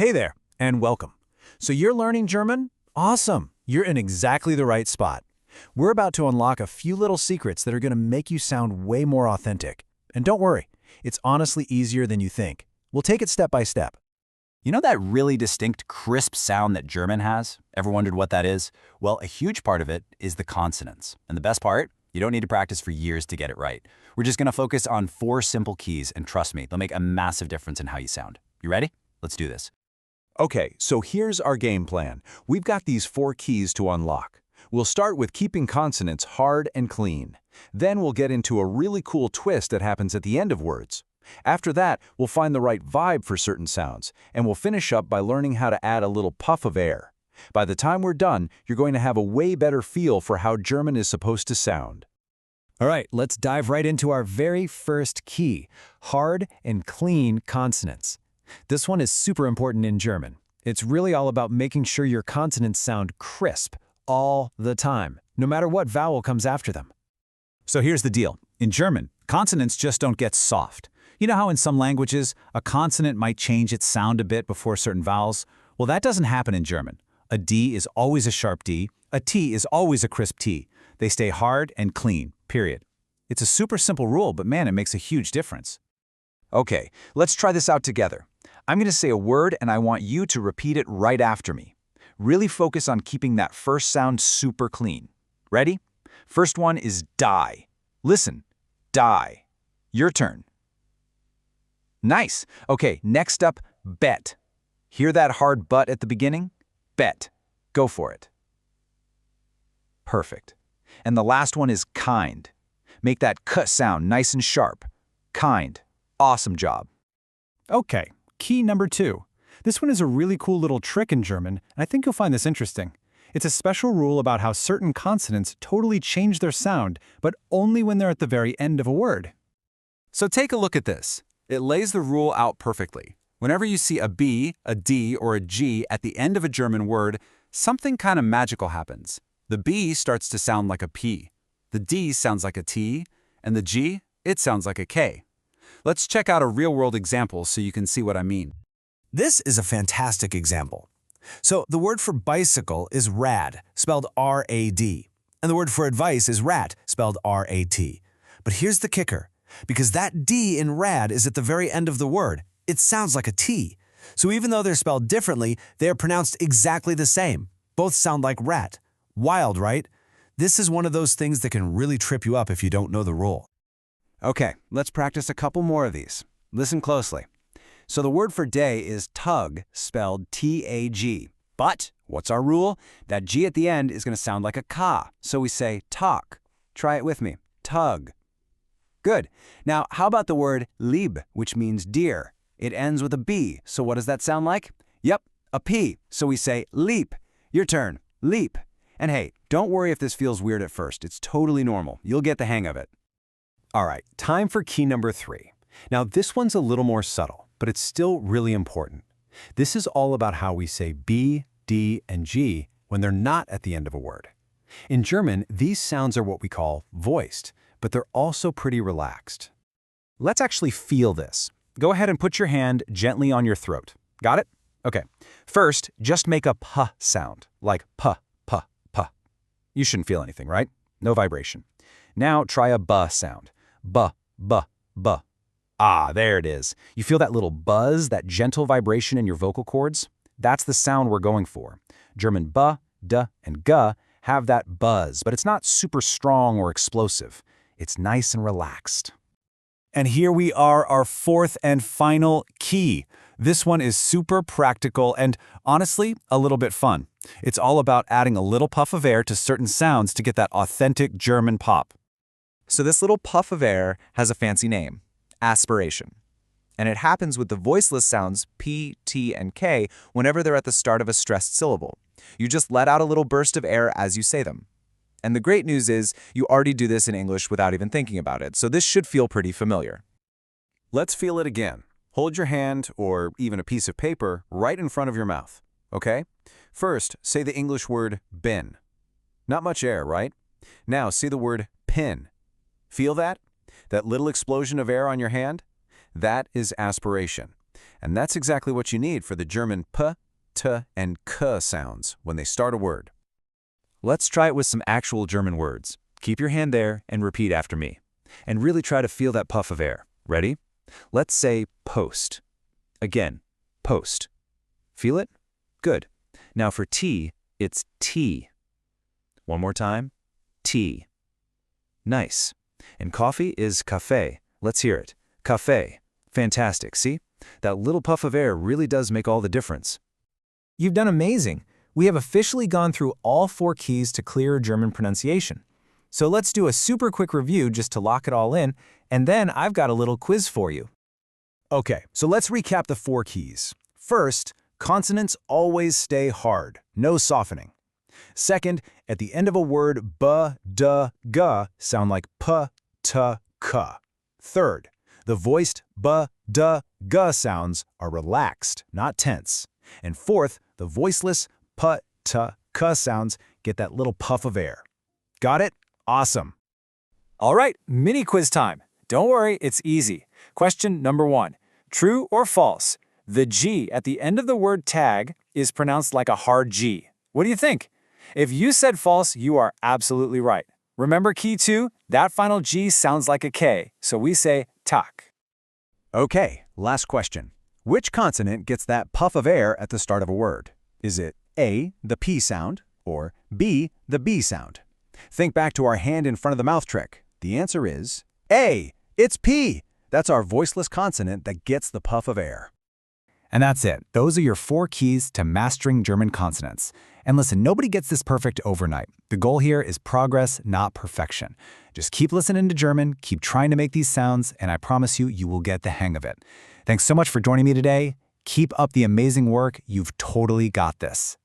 Hey there, and welcome. So you're learning German? Awesome! You're in exactly the right spot. We're about to unlock a few little secrets that are going to make you sound way more authentic. And don't worry, it's honestly easier than you think. We'll take it step by step. You know that really distinct, crisp sound that German has? Ever wondered what that is? Well, a huge part of it is the consonants. And the best part? You don't need to practice for years to get it right. We're just going to focus on 4 simple keys, and trust me, they'll make a massive difference in how you sound. You ready? Let's do this. Okay, so here's our game plan. We've got these 4 keys to unlock. We'll start with keeping consonants hard and clean. Then we'll get into a really cool twist that happens at the end of words. After that, we'll find the right vibe for certain sounds, and we'll finish up by learning how to add a little puff of air. By the time we're done, you're going to have a way better feel for how German is supposed to sound. All right, let's dive right into our very first key, hard and clean consonants. This one is super important in German. It's really all about making sure your consonants sound crisp all the time, no matter what vowel comes after them. So here's the deal. In German, consonants just don't get soft. You know how in some languages, a consonant might change its sound a bit before certain vowels? Well, that doesn't happen in German. A D is always a sharp D. A T is always a crisp T. They stay hard and clean, period. It's a super simple rule, but man, it makes a huge difference. Okay, let's try this out together. I'm going to say a word and I want you to repeat it right after me. Really focus on keeping that first sound super clean. Ready? First one is die. Listen, die. Your turn. Nice. Okay, next up, bet. Hear that hard but at the beginning? Bet. Go for it. Perfect. And the last one is kind. Make that k sound nice and sharp. Kind. Awesome job. Okay, key number 2. This one is a really cool little trick in German, and I think you'll find this interesting. It's a special rule about how certain consonants totally change their sound, but only when they're at the very end of a word. So take a look at this. It lays the rule out perfectly. Whenever you see a B, a D, or a G at the end of a German word, something kind of magical happens. The B starts to sound like a P. The D sounds like a T, and the G, it sounds like a K. Let's check out a real-world example so you can see what I mean. This is a fantastic example. So the word for bicycle is rad, spelled R-A-D, and the word for advice is rat, spelled R-A-T. But here's the kicker. Because that D in rad is at the very end of the word, it sounds like a T. So even though they're spelled differently, they are pronounced exactly the same. Both sound like rat. Wild, right? This is one of those things that can really trip you up if you don't know the rule. Okay, let's practice a couple more of these. Listen closely. So the word for day is tug, spelled T-A-G. But what's our rule? That G at the end is going to sound like a ka, so we say talk. Try it with me. Tug. Good. Now, how about the word lieb, which means dear? It ends with a B, so what does that sound like? Yep, a P, so we say leap. Your turn. Leap. And hey, don't worry if this feels weird at first. It's totally normal. You'll get the hang of it. All right, time for key number 3. Now, this one's a little more subtle, but it's still really important. This is all about how we say B, D, and G when they're not at the end of a word. In German, these sounds are what we call voiced, but they're also pretty relaxed. Let's actually feel this. Go ahead and put your hand gently on your throat. Got it? Okay. First, just make a p sound, like p, p, p. You shouldn't feel anything, right? No vibration. Now try a b sound. B, b, b. Ah, there it is. You feel that little buzz, that gentle vibration in your vocal cords? That's the sound we're going for. German b, d, and g have that buzz, but it's not super strong or explosive. It's nice and relaxed. And here we are, our 4th and final key. This one is super practical and, honestly, a little bit fun. It's all about adding a little puff of air to certain sounds to get that authentic German pop. So this little puff of air has a fancy name, aspiration. And it happens with the voiceless sounds P, T, and K whenever they're at the start of a stressed syllable. You just let out a little burst of air as you say them. And the great news is you already do this in English without even thinking about it, so this should feel pretty familiar. Let's feel it again. Hold your hand, or even a piece of paper, right in front of your mouth, okay? First, say the English word bin. Not much air, right? Now say the word pin. Feel that? That little explosion of air on your hand? That is aspiration. And that's exactly what you need for the German p, t, and k sounds when they start a word. Let's try it with some actual German words. Keep your hand there and repeat after me. And really try to feel that puff of air. Ready? Let's say post. Again, post. Feel it? Good. Now for T, it's T. One more time. T. Nice. And coffee is Kaffee. Let's hear it. Kaffee. Fantastic. See? That little puff of air really does make all the difference. You've done amazing. We have officially gone through all 4 keys to clear German pronunciation. So let's do a super quick review just to lock it all in, and then I've got a little quiz for you. Okay, so let's recap the 4 keys. First, consonants always stay hard, no softening. Second, at the end of a word, b, d, g sound like p, t, k. Third, the voiced b, d, g sounds are relaxed, not tense. And fourth, the voiceless p, t, k sounds get that little puff of air. Got it? Awesome. All right, mini quiz time. Don't worry, it's easy. Question number 1. True or false? The G at the end of the word tag is pronounced like a hard G. What do you think? If you said false, you are absolutely right. Remember key 2? That final G sounds like a K, so we say tak. Okay, last question. Which consonant gets that puff of air at the start of a word? Is it A, the P sound, or B, the B sound? Think back to our hand in front of the mouth trick. The answer is A. It's P. That's our voiceless consonant that gets the puff of air. And that's it. Those are your 4 keys to mastering German consonants. And listen, nobody gets this perfect overnight. The goal here is progress, not perfection. Just keep listening to German, keep trying to make these sounds, and I promise you, you will get the hang of it. Thanks so much for joining me today. Keep up the amazing work. You've totally got this.